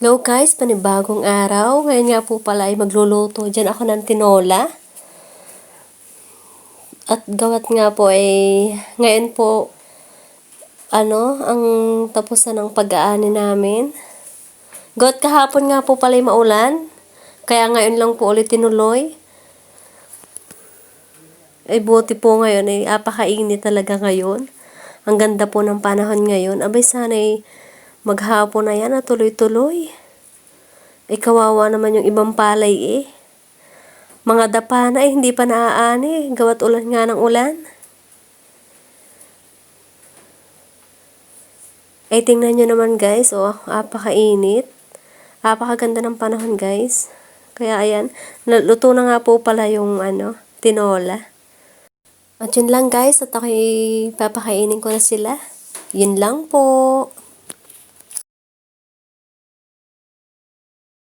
Hello guys, panibagong araw. Ngayon nga po pala ay magluluto dyan ako ng tinola. At gawat nga po ay ngayon po ang tapusan ng pag-aani namin. Gawat kahapon nga po pala ay maulan. Kaya ngayon lang po ulit tinuloy. Ay buti po ngayon ay apakainit talaga ngayon. Ang ganda po ng panahon ngayon. Abay sana ay maghapon na yan at tuloy-tuloy. Ay kawawa naman yung ibang palay eh. Mga dapa na eh, hindi pa naaani. Gawat ulan nga ng ulan. Ay tingnan nyo naman guys, oh, apakainit. Apakaganda ng panahon guys. Kaya ayan, luto na nga po pala yung tinola. At yun lang guys, at ako'y papakainin ko na sila. Yun lang po.